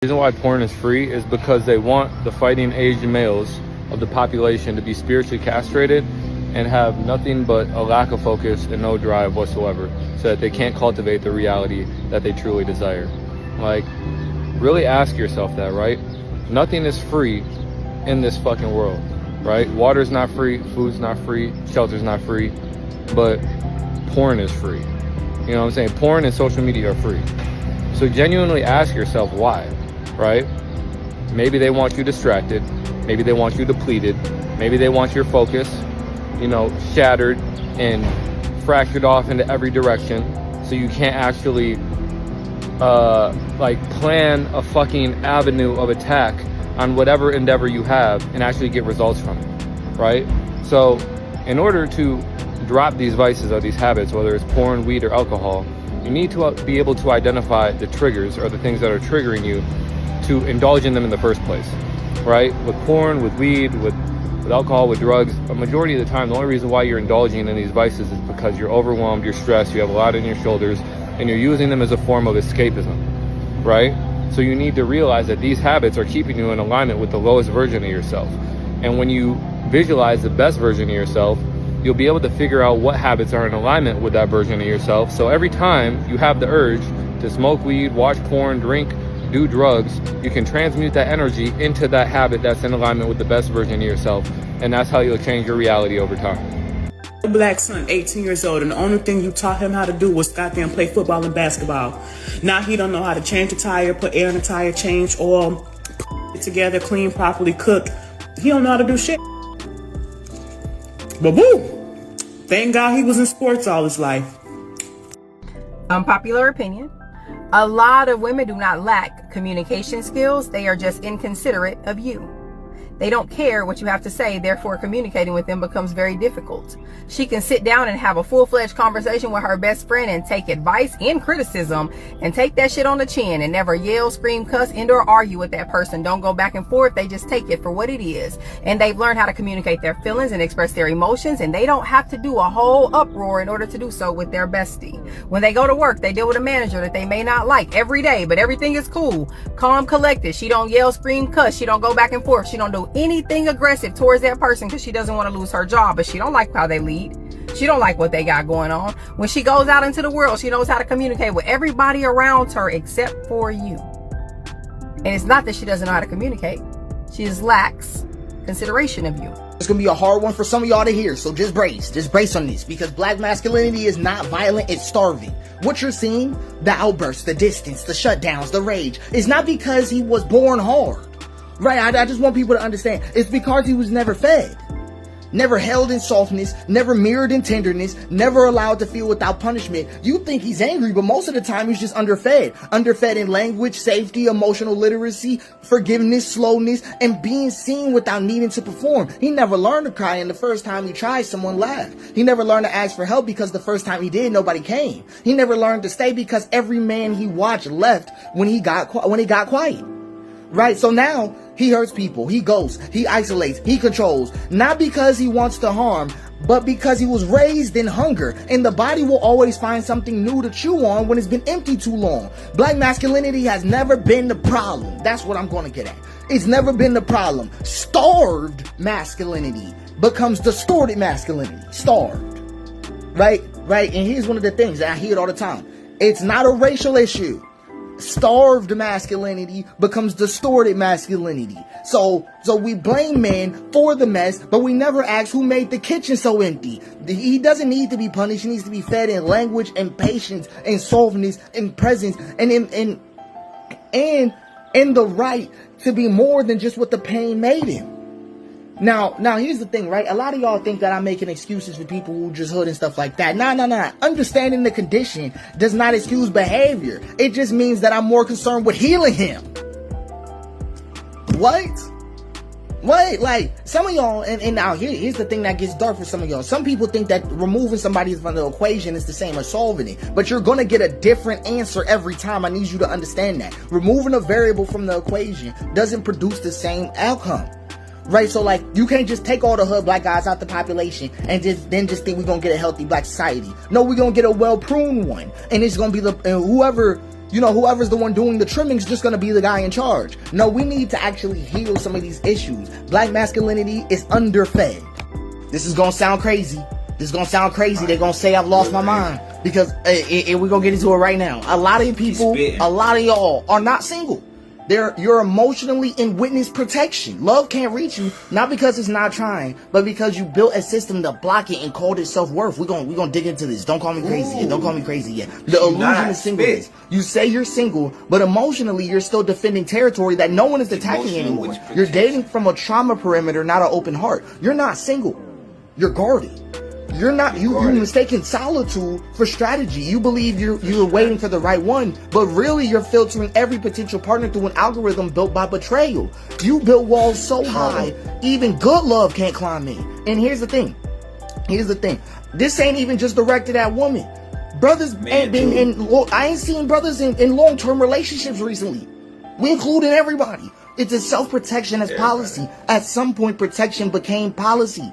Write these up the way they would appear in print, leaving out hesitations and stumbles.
The reason why porn is free is because they want the fighting age males of the population to be spiritually castrated and have nothing but a lack of focus and no drive whatsoever, so that they can't cultivate the reality that they truly desire. Like, really ask yourself that, right? Nothing is free in this fucking world, right? Water's not free, food's not free, shelter's not free, but porn is free. You know what I'm saying? Porn and social media are free. So genuinely ask yourself why, right? Maybe they want you distracted. Maybe they want you depleted. Maybe they want your focus, you know, shattered and fractured off into every direction, so you can't actually like plan a fucking avenue of attack on whatever endeavor you have and actually get results from it, right? So in order to drop these vices or these habits, whether it's porn, weed, or alcohol, you need to be able to identify the triggers or the things that are triggering you to indulge in them in the first place, right? With porn, with weed, with alcohol, with drugs, a majority of the time, the only reason why you're indulging in these vices is because you're overwhelmed, you're stressed, you have a lot on your shoulders, and you're using them as a form of escapism, right? So you need to realize that these habits are keeping you in alignment with the lowest version of yourself. And when you visualize the best version of yourself, you'll be able to figure out what habits are in alignment with that version of yourself. So every time you have the urge to smoke weed, watch porn, drink, do drugs, you can transmute that energy into that habit that's in alignment with the best version of yourself. And that's how you'll change your reality over time. Black son, 18 years old, and the only thing you taught him how to do was goddamn play football and basketball. Now he don't know how to change a tire, put air in a tire, change oil, put it together, clean properly, cook. He don't know how to do shit. But boo! Thank God he was in sports all his life. Unpopular opinion. A lot of women do not lack communication skills. They are just inconsiderate of you. They don't care what you have to say, therefore communicating with them becomes very difficult. She can sit down and have a full-fledged conversation with her best friend and take advice and criticism and take that shit on the chin and never yell, scream, cuss, and/or argue with that person. Don't go back and forth. They just take it for what it is. And they've learned how to communicate their feelings and express their emotions, and they don't have to do a whole uproar in order to do so with their bestie. When they go to work, they deal with a manager that they may not like every day, but everything is cool, calm, collected. She don't yell, scream, cuss. She don't go back and forth. She don't do anything aggressive towards that person because she doesn't want to lose her job, but she don't like how they lead. She don't like what they got going on. When she goes out into the world, she knows how to communicate with everybody around her except for you. And it's not that she doesn't know how to communicate. She just lacks consideration of you. It's gonna be a hard one for some of y'all to hear, so just brace on this, because black masculinity is not violent, it's starving. What you're seeing, the outbursts, the distance, the shutdowns, the rage, is not because he was born hard. Right, I just want people to understand. It's because he was never fed. Never held in softness, never mirrored in tenderness, never allowed to feel without punishment. You think he's angry, but most of the time he's just underfed. Underfed in language, safety, emotional literacy, forgiveness, slowness, and being seen without needing to perform. He never learned to cry, and the first time he tried, someone laughed. He never learned to ask for help because the first time he did, nobody came. He never learned to stay because every man he watched left when he got quiet. Right, so now he hurts people, he ghosts, he isolates, he controls, not because he wants to harm, but because he was raised in hunger, and the body will always find something new to chew on when it's been empty too long. Black masculinity has never been the problem. That's what I'm going to get at. It's never been the problem. Starved masculinity becomes distorted masculinity. Starved. Right? And here's one of the things, and I hear it all the time. It's not a racial issue. Starved masculinity becomes distorted masculinity. So we blame men for the mess, but we never ask who made the kitchen so empty. He doesn't need to be punished. He needs to be fed in language and patience and softness and presence and in the right to be more than just what the pain made him. Now here's the thing, right? A lot of y'all think that I'm making excuses for people who just hood and stuff like that. Nah. Understanding the condition does not excuse behavior. It just means that I'm more concerned with healing him. What? Like, some of y'all, and now here's the thing that gets dark for some of y'all. Some people think that removing somebody from the equation is the same as solving it. But you're gonna get a different answer every time. I need you to understand that. Removing a variable from the equation doesn't produce the same outcome. Right, so like, you can't just take all the hood black guys out the population and just think we're gonna get a healthy black society. No, we're gonna get a well-pruned one, and it's gonna be whoever whoever's the one doing the trimming is just going to be the guy in charge. No, we need to actually heal some of these issues. Black masculinity is underfed. This is going to sound crazy. They're going to say I've lost my mind. Because we're going to get into it right now. A lot of people, a lot of y'all are not single. You're emotionally in witness protection. Love can't reach you, not because it's not trying, but because you built a system to block it and called it self-worth. We're gonna dig into this. Don't call me crazy yet. Don't call me crazy yet. The illusion is singleness. You say you're single, but emotionally you're still defending territory that no one is attacking anymore. You're dating from a trauma perimeter, not an open heart. You're not single. You're guarded. You're not, you mistaken solitude for strategy. You believe you're waiting for the right one, but really you're filtering every potential partner through an algorithm built by betrayal. You built walls so high, even good love can't climb in. And here's the thing. This ain't even just directed at women. Brothers ain't been I ain't seen brothers in long-term relationships recently. We including everybody. It's a self-protection as policy. At some point, protection became policy.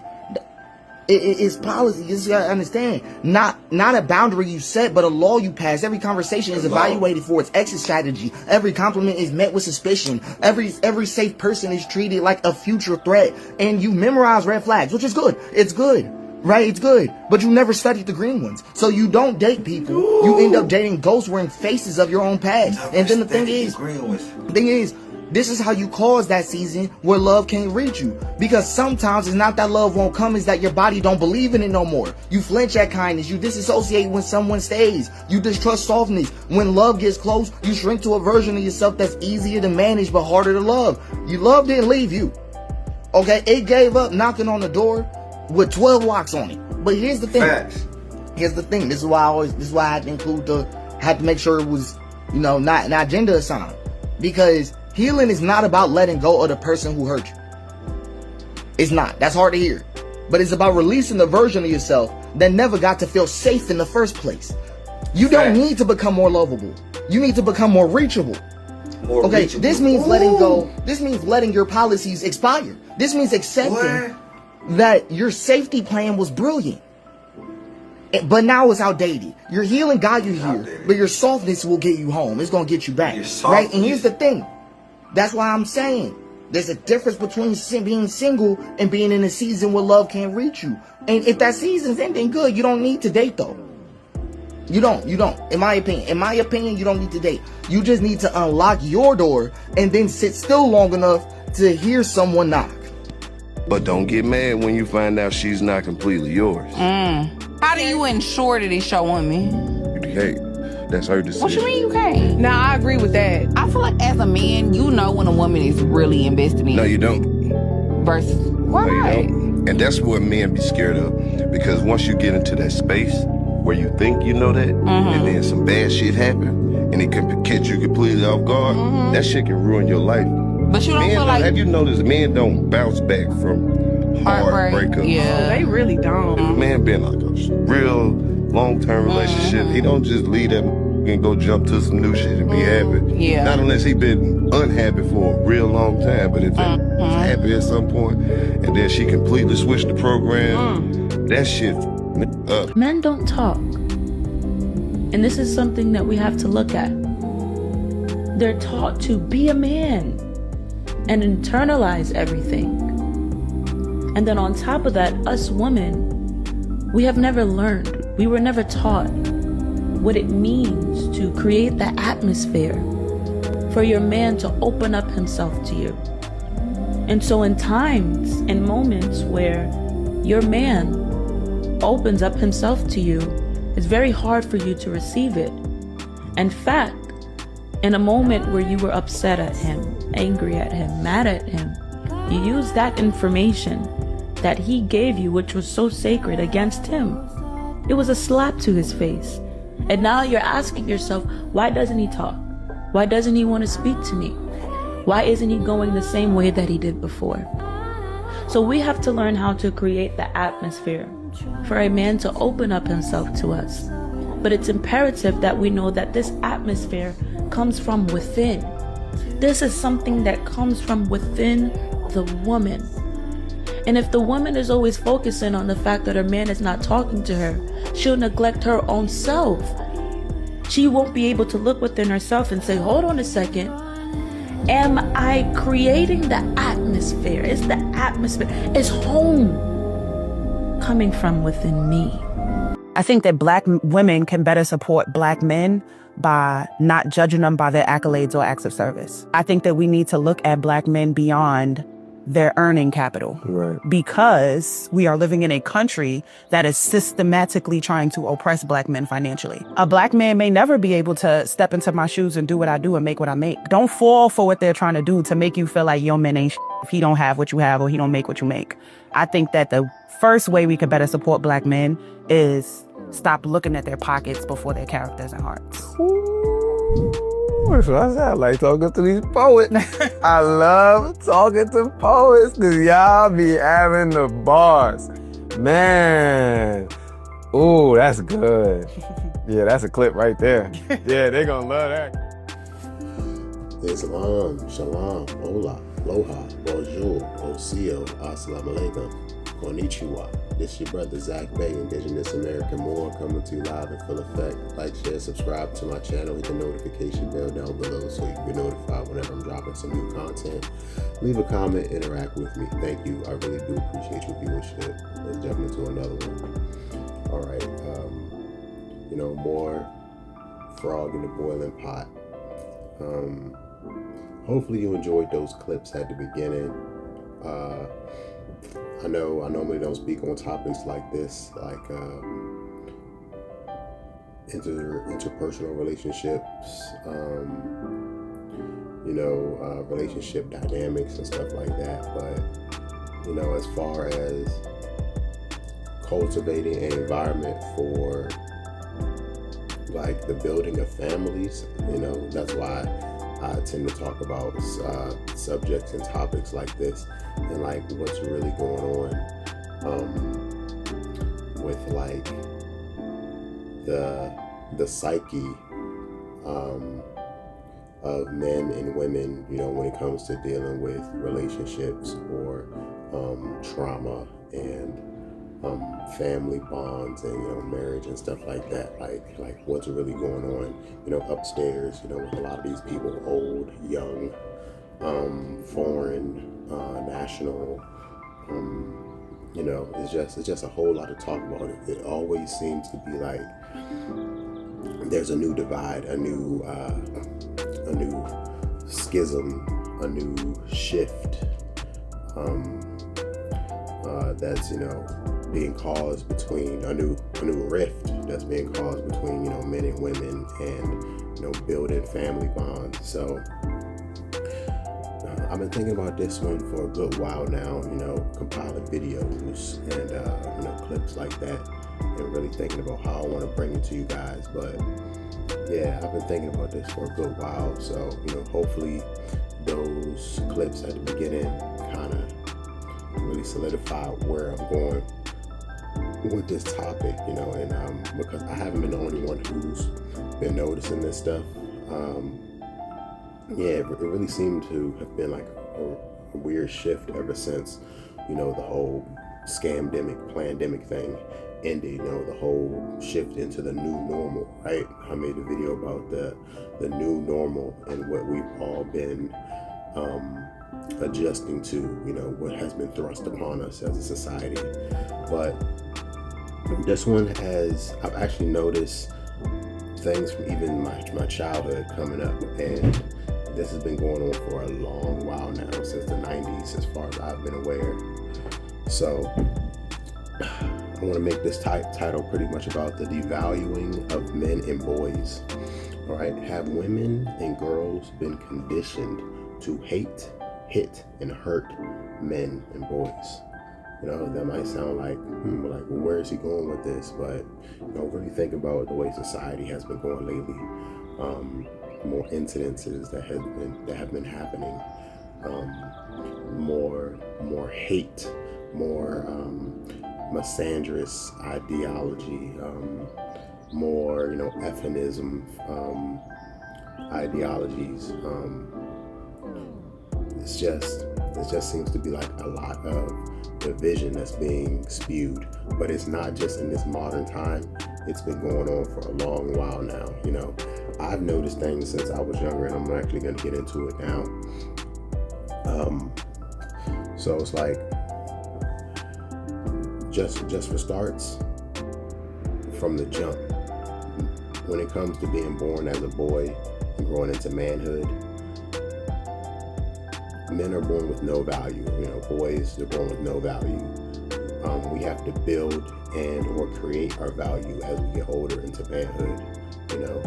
It's policy. You just gotta understand. Not a boundary you set, but a law you pass. Every conversation is evaluated for its exit strategy. Every compliment is met with suspicion. Every safe person is treated like a future threat. And you memorize red flags, which is good. It's good. Right? It's good. But you never studied the green ones. So you don't date people. You end up dating ghosts wearing faces of your own past. And then the thing is, this is how you cause that season where love can't reach you. Because sometimes it's not that love won't come, it's that your body don't believe in it no more. You flinch at kindness. You disassociate when someone stays. You distrust softness. When love gets close, you shrink to a version of yourself that's easier to manage but harder to love. Your love didn't leave you. Okay? It gave up knocking on the door with 12 locks on it. But here's the thing. Facts. Here's the thing. This is why I had to make sure it was, not gender assigned. Because healing is not about letting go of the person who hurt you. It's not. That's hard to hear. But it's about releasing the version of yourself that never got to feel safe in the first place. You don't need to become more lovable. You need to become more reachable. This means letting go. This means letting your policies expire. This means accepting that your safety plan was brilliant, but now it's outdated. Your healing got you here, but your softness will get you home. It's going to get you back. Right? And here's the thing. That's why I'm saying there's a difference between being single and being in a season where love can't reach you. And if that season's ending good, you don't need to date though. You don't. In my opinion, you don't need to date. You just need to unlock your door and then sit still long enough to hear someone knock. But don't get mad when you find out she's not completely yours. How do you ensure that it's your woman? You can't. That's her decision. What you mean you can't? Nah, I agree with that. I feel like as a man, you know when a woman is really invested in No, you. you don't. Versus why? No, you don't. And that's what men be scared of. Because once you get into that space where you think you know that, and then some bad shit happen, and it can catch you completely off guard, that shit can ruin your life. But you don't Men feel like have you noticed men don't bounce back from hard breakups? Yeah. They really don't. If a man been like a real long-term relationship, he don't just leave that and go jump to some new shit and be happy. Yeah. Not unless he been unhappy for a real long time, but if he's happy at some point, and then she completely switched the program, that shit up. Men don't talk. And this is something that we have to look at. They're taught to be a man and internalize everything. And then on top of that, us women, we have never learned, we were never taught what it means to create the atmosphere for your man to open up himself to you. And so in times and moments where your man opens up himself to you, it's very hard for you to receive it. In fact, in a moment where you were upset at him, angry at him, mad at him, you used that information that he gave you, which was so sacred, against him. It was a slap to his face. And now you're asking yourself, why doesn't he talk? Why doesn't he want to speak to me? Why isn't he going the same way that he did before? So we have to learn how to create the atmosphere for a man to open up himself to us. But it's imperative that we know that this atmosphere comes from within. This is something that comes from within the woman. And if the woman is always focusing on the fact that her man is not talking to her, she'll neglect her own self. She won't be able to look within herself and say, hold on a second. Am I creating the atmosphere? Is the atmosphere, is home coming from within me? I think that Black women can better support Black men by not judging them by their accolades or acts of service. I think that we need to look at Black men beyond their earning capital. Right. Because we are living in a country that is systematically trying to oppress Black men financially. A Black man may never be able to step into my shoes and do what I do and make what I make. Don't fall for what they're trying to do to make you feel like your man ain't if he don't have what you have or he don't make what you make. I think that the first way we could better support Black men is stop looking at their pockets before their characters and hearts. So I sound like talking to these poets. I love talking to poets because y'all be having the bars. Man. Ooh, that's good. Yeah, that's a clip right there. Yeah, they gonna love that. Islam, shalom, hola, aloha, bonjour, osio, assalamu alaikum, konnichiwa. This your brother Zach Bay, Indigenous American Moor, coming to you live in full effect. Like, share, subscribe to my channel, hit the notification bell down below so you can be notified whenever I'm dropping some new content. Leave a comment, interact with me. Thank you. I really do appreciate your viewership. Let's jump into another one. All right. More frog in the boiling pot. Hopefully you enjoyed those clips at the beginning. I know I normally don't speak on topics like this, like interpersonal relationships, relationship dynamics and stuff like that. But, as far as cultivating an environment for like the building of families, that's why I tend to talk about subjects and topics like this and like what's really going on with like the psyche of men and women, when it comes to dealing with relationships or trauma and family bonds and marriage and stuff like that, like what's really going on upstairs with a lot of these people, old, young, foreign, national, it's just a whole lot to talk about. It always seems to be like there's a new divide, a new schism, a new shift that's being caused between a new rift that's being caused between men and women and building family bonds. So I've been thinking about this one for a good while now, compiling videos and clips like that, and really thinking about how I want to bring it to you guys. But yeah, I've been thinking about this for a good while, so hopefully those clips at the beginning kind of really solidify where I'm going with this topic, and because I haven't been the only one who's been noticing this stuff. It really seemed to have been like a weird shift ever since, the whole scamdemic, plandemic thing ended, the whole shift into the new normal, right? I made a video about the new normal and what we've all been adjusting to, what has been thrust upon us as a society. But this one I've actually noticed things from even my childhood coming up, and this has been going on for a long while now, since the 90s, as far as I've been aware. So I want to make this title pretty much about the devaluing of men and boys. All right, have women and girls been conditioned to hate, hit, and hurt men and boys? That might sound like, well, where is he going with this? But really think about the way society has been going lately. More incidences that have been happening. More hate, more misandrous ideology, more ephemism ideologies. It just seems to be like a lot of division that's being spewed, but it's not just in this modern time. it's been going on for a long while now. You know, I've noticed things since I was younger, and I'm actually going to get into it now. So it's like, just for starts, from the jump, when it comes to being born as a boy and growing into manhood, men are born with no value. You know, boys, they're born with no value. We have to build and or create our value as we get older into manhood. You know,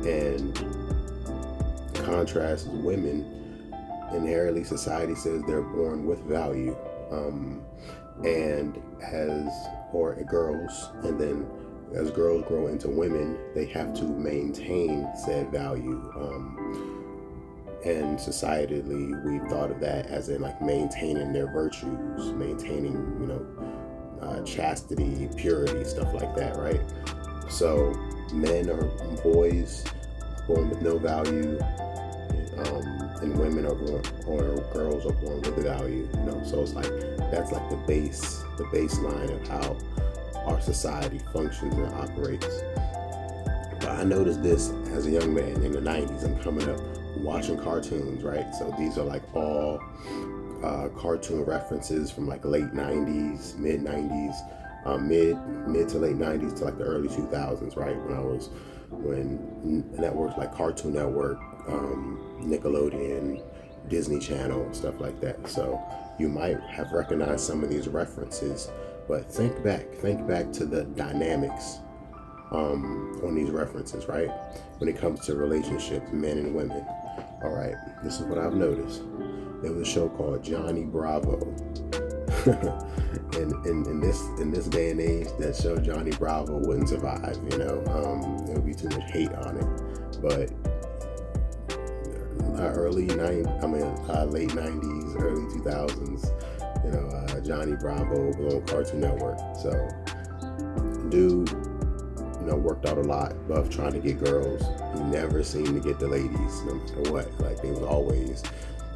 and contrast women, inherently society says they're born with value, and girls, and then as girls grow into women, they have to maintain said value. And societally, we've thought of that as in like maintaining their virtues, maintaining, you know, chastity, purity, stuff like that, right? So men or boys born with no value, and women are born, or girls are born with value, you know. So it's like, that's like the baseline of how our society functions and operates. But I noticed this as a young man in the 90s. I'm coming up watching cartoons, right? So these are like all cartoon references from like late 90s, mid 90s, mid to late 90s to like the early 2000s, right? When networks like Cartoon Network, Nickelodeon, Disney Channel, stuff like that. So you might have recognized some of these references, but think back to the dynamics on these references, right? When it comes to relationships, men and women. All right, this is what I've noticed. There was a show called Johnny Bravo. and in this day and age, that show Johnny Bravo wouldn't survive, you know. There would be too much hate on it. But late 90s, early 2000s, you know, Johnny Bravo was on Cartoon Network. So dude, you know, worked out a lot of trying to get girls. He never seemed to get the ladies, no matter what. Like, they was always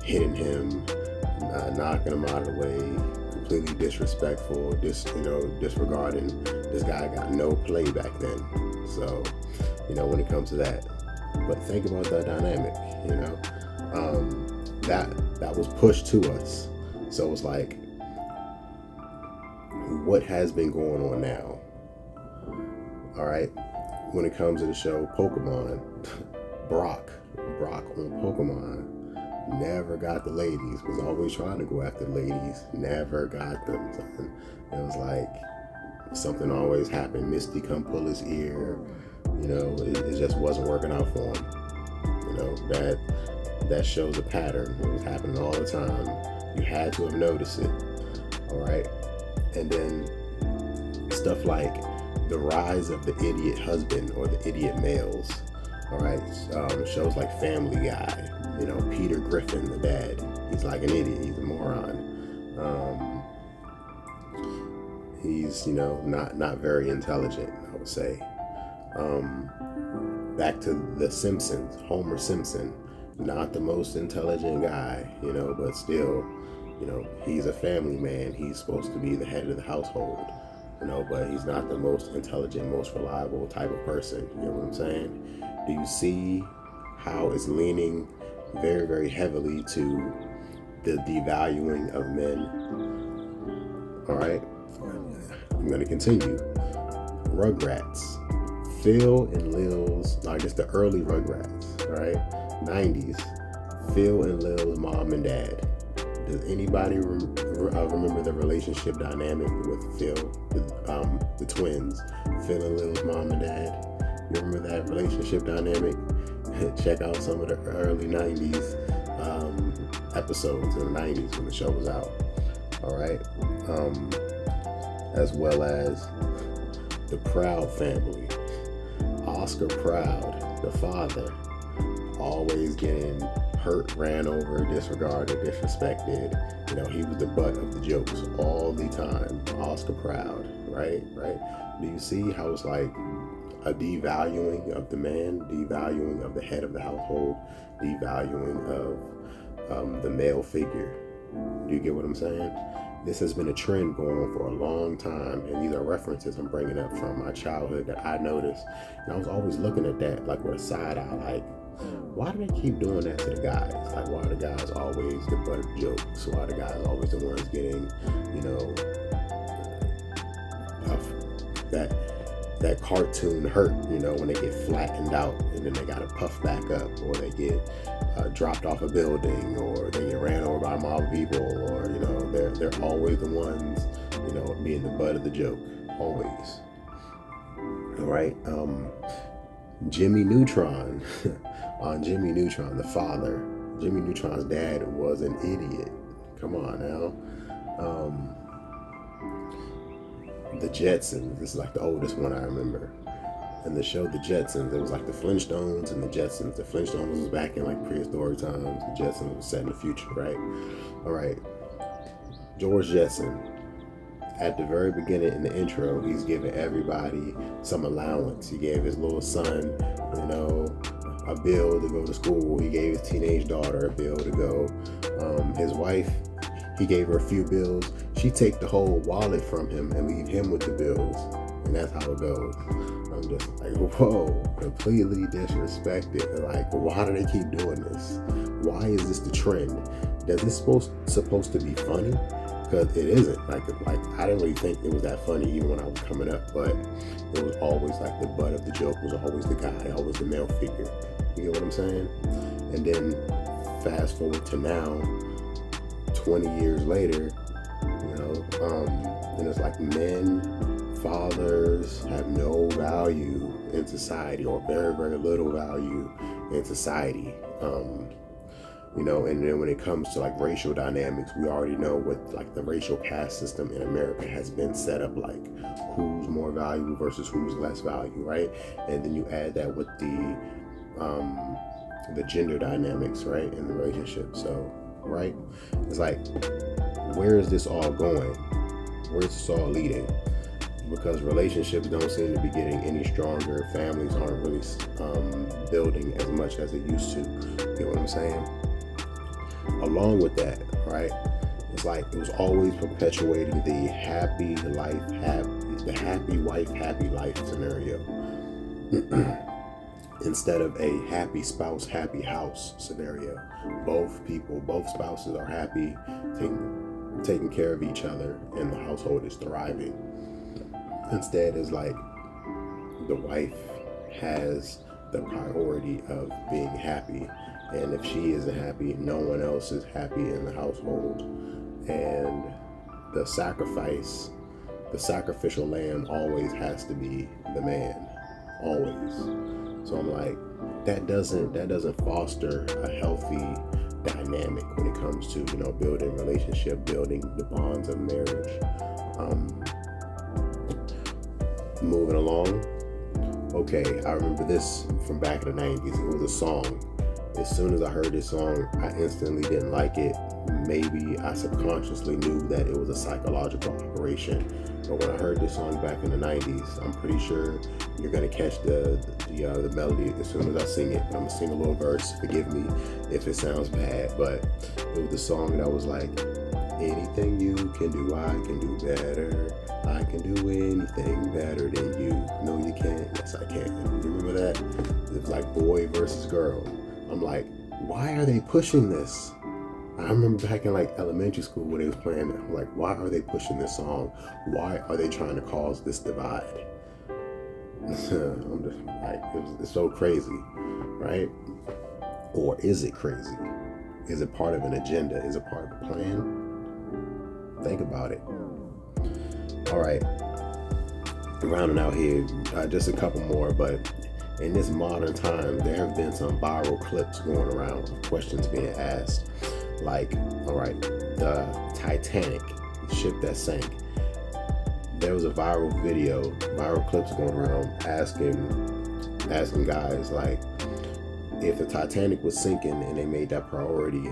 hitting him, knocking him out of the way, completely disrespectful, disregarding. This guy got no play back then. So, you know, when it comes to that. But think about that dynamic, you know. That was pushed to us. So it's like, what has been going on now? All right, when it comes to the show Pokemon, Brock on Pokemon never got the ladies, was always trying to go after the ladies, never got them. It was like something always happened. Misty come pull his ear, you know, it just wasn't working out for him. You know, that shows a pattern. It was happening all the time. You had to have noticed it. All right, and then stuff like the rise of the idiot husband or the idiot males. All right, shows like Family Guy, you know, Peter Griffin, the dad, he's like an idiot, he's a moron. He's, you know, not very intelligent, I would say. Back to the Simpsons, Homer Simpson, not the most intelligent guy, you know, but still, you know, he's a family man, he's supposed to be the head of the household. You know, but he's not the most intelligent, most reliable type of person. You know what I'm saying? Do you see how it's leaning very, very heavily to the devaluing of men? All right, I'm going to continue. Rugrats. Phil and Lil's, I guess the early Rugrats, all right? 90s. Phil and Lil's mom and dad. Does anybody remember the relationship dynamic with Phil, the twins, Phil and Lil's mom and dad? You remember that relationship dynamic? Check out some of the early 90s episodes in the 90s when the show was out. All right. As well as the Proud family. Oscar Proud, the father, always getting hurt, ran over, disregarded, disrespected. You know, he was the butt of the jokes all the time. Oscar Proud, right? Do you see how it's like a devaluing of the man, devaluing of the head of the household, devaluing of the male figure? Do you get what I'm saying? This has been a trend going on for a long time, and these are references I'm bringing up from my childhood that I noticed, and I was always looking at that like with a side eye, like, why do they keep doing that to the guys? Like, why are the guys always the butt of jokes? Why are the guys always the ones getting, you know, that cartoon hurt, you know, when they get flattened out and then they gotta puff back up, or they get dropped off a building, or they get ran over by a mob of people, or, you know, they're always the ones, you know, being the butt of the joke, always. All right, Jimmy Neutron, on Jimmy Neutron, the father. Jimmy Neutron's dad was an idiot. Come on now. The Jetsons, this is like the oldest one I remember. And the show The Jetsons, it was like the Flintstones and the Jetsons. The Flintstones was back in like prehistoric times. The Jetsons was set in the future, right? All right. George Jetson, at the very beginning in the intro, he's giving everybody some allowance. He gave his little son, you know, a bill to go to school. He gave his teenage daughter a bill to go. His wife, he gave her a few bills. She take the whole wallet from him and leave him with the bills. And that's how it goes. I'm just like, whoa, completely disrespected. Like, why do they keep doing this? Why is this the trend? Is this supposed to be funny? Because it isn't. Like I didn't really think it was that funny even when I was coming up, but it was always like the butt of the joke was always the guy, always the male figure. You get what I'm saying? And then fast forward to now, 20 years later, you know, and it's like men, fathers have no value in society, or very, very little value in society. You know, and then when it comes to like racial dynamics, we already know what like the racial caste system in America has been set up, like who's more valuable versus who's less value, right? And then you add that with the gender dynamics, right, in the relationship. So, right, it's like, where is this all going? Where's this all leading? Because relationships don't seem to be getting any stronger. Families aren't really building as much as they used to. You know what I'm saying? Along with that, right, it's like it was always perpetuating the happy wife, happy life scenario instead of a happy spouse, happy house scenario. Both spouses are happy, taking care of each other, and the household is thriving. Instead, it's like the wife has the priority of being happy, and if she isn't happy, no one else is happy in the household. And the sacrificial lamb always has to be the man, always. So I'm like, that doesn't foster a healthy dynamic when it comes to, you know, building relationship, building the bonds of marriage. Moving along. Okay, I remember this from back in the 90s. It was a song. As soon as I heard this song, I instantly didn't like it. Maybe I subconsciously knew that it was a psychological operation. But when I heard this song back in the 90s, I'm pretty sure you're gonna catch the melody as soon as I sing it. I'm gonna sing a little verse. Forgive me if it sounds bad, but it was the song that was like, anything you can do, I can do better. I can do anything better than you. No, you can't. Yes, I can. You remember that? It's like boy versus girl. I'm like, why are they pushing this? I remember back in like elementary school when they was playing it. I'm like, why are they pushing this song? Why are they trying to cause this divide? I'm just like, it's so crazy, right? Or is it crazy? Is it part of an agenda? Is it part of the plan? Think about it. All right, rounding out here, just a couple more, but in this modern time, there have been some viral clips going around of questions being asked. Like, all right, the Titanic, the ship that sank. There was a viral clips going around asking guys, like, if the Titanic was sinking and they made that priority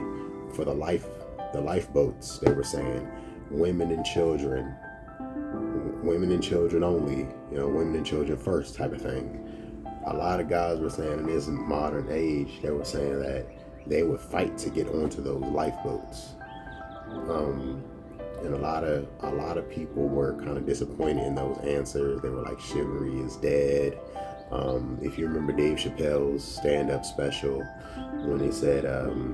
for the lifeboats, they were saying women and children only, you know, women and children first type of thing. A lot of guys were saying in this modern age, they were saying that they would fight to get onto those lifeboats. And a lot of people were kind of disappointed in those answers. They were like, chivalry is dead. If you remember Dave Chappelle's stand-up special, when he said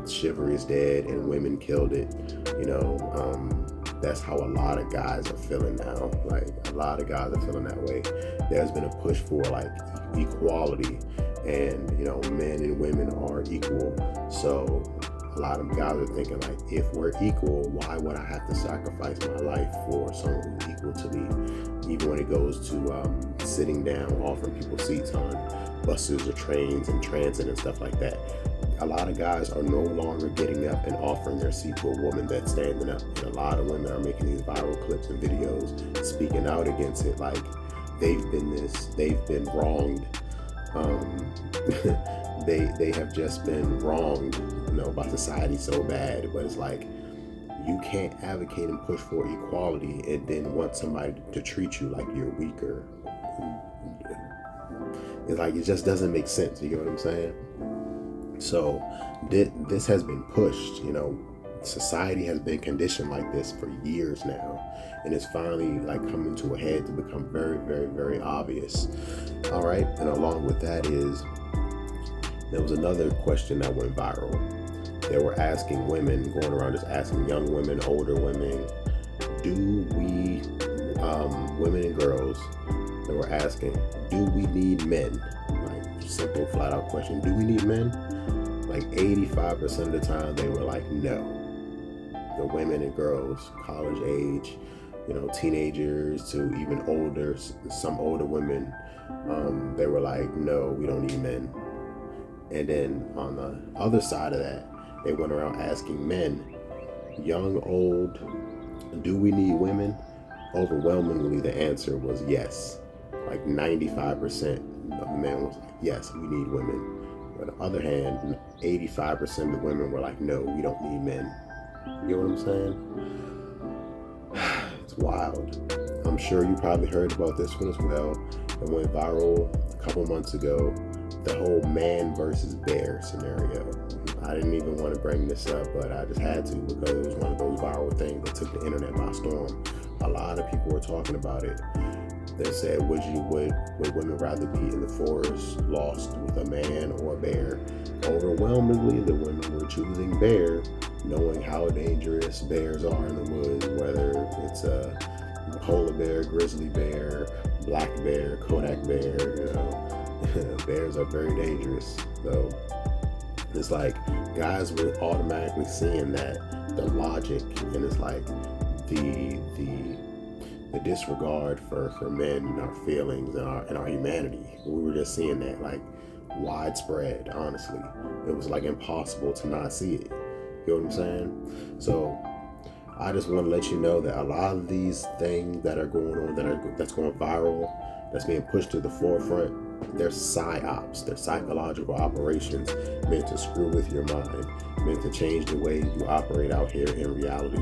chivalry is dead and women killed it, that's how a lot of guys are feeling now. Like, a lot of guys are feeling that way. There's been a push for like equality, and men and women are equal. So a lot of guys are thinking like, if we're equal, why would I have to sacrifice my life for someone who's equal to me? Even when it goes to sitting down, offering people seats on buses or trains and transit and stuff like that. A lot of guys are no longer getting up and offering their seat to a woman that's standing up. And a lot of women are making these viral clips and videos speaking out against it, like they've been wronged. They have just been wronged, by society so bad. But it's like, you can't advocate and push for equality and then want somebody to treat you like you're weaker. It's like, it just doesn't make sense. You get what I'm saying? So this has been pushed. Society has been conditioned like this for years now, and it's finally like coming to a head to become very, very, very obvious. All right, and along with that is, there was another question that went viral. They were asking women, going around just asking young women, older women, women and girls, they were asking, do we need men? Like, simple, flat out question, do we need men? Like 85% of the time they were like, no. The women and girls, college age, teenagers to even older, some older women, they were like, no, we don't need men. And then on the other side of that, they went around asking men, young, old, do we need women? Overwhelmingly, the answer was yes. Like 95% of the men was like, yes, we need women. On the other hand, 85% of the women were like, no, we don't need men. You get what I'm saying? It's wild. I'm sure you probably heard about this one as well. It went viral a couple months ago. The whole man versus bear scenario. I didn't even want to bring this up, but I just had to, because it was one of those viral things that took the internet by storm. A lot of people were talking about it. They said, would women rather be in the forest lost with a man or a bear? Overwhelmingly, the women were choosing bear, knowing how dangerous bears are in the woods, whether it's a polar bear, grizzly bear, black bear, Kodak bear, bears are very dangerous. So it's like, guys were automatically seeing that, the logic, and it's like the disregard for men and our feelings and our humanity. We were just seeing that like widespread, honestly. It was like impossible to not see it. You know what I'm saying? So I just want to let you know that a lot of these things that are going on, that's going viral, that's being pushed to the forefront, they're psyops, they're psychological operations meant to screw with your mind, meant to change the way you operate out here in reality,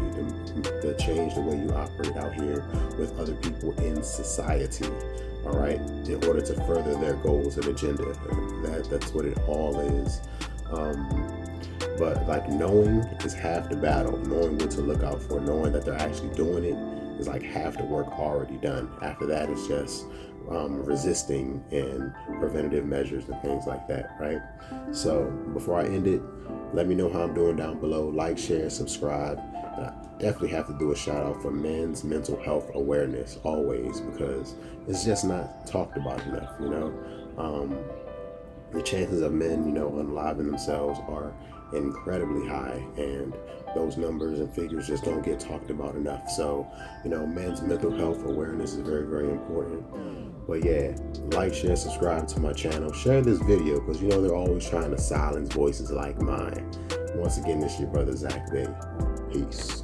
to change the way you operate out here with other people in society, all right, in order to further their goals and agenda. That's what it all is. But like, knowing is half the battle. Knowing what to look out for, knowing that they're actually doing it, is like half the work already done. After that, it's just resisting and preventative measures and things like that, right? So before I end it, let me know how I'm doing down below. Like, share, subscribe. And I definitely have to do a shout out for men's mental health awareness always, because it's just not talked about enough. The chances of men, unaliving themselves are incredibly high, and those numbers and figures just don't get talked about enough. So, men's mental health awareness is very, very important. But yeah, like, share, subscribe to my channel. Share this video, because they're always trying to silence voices like mine. Once again, this is your brother Zach Bay. Peace.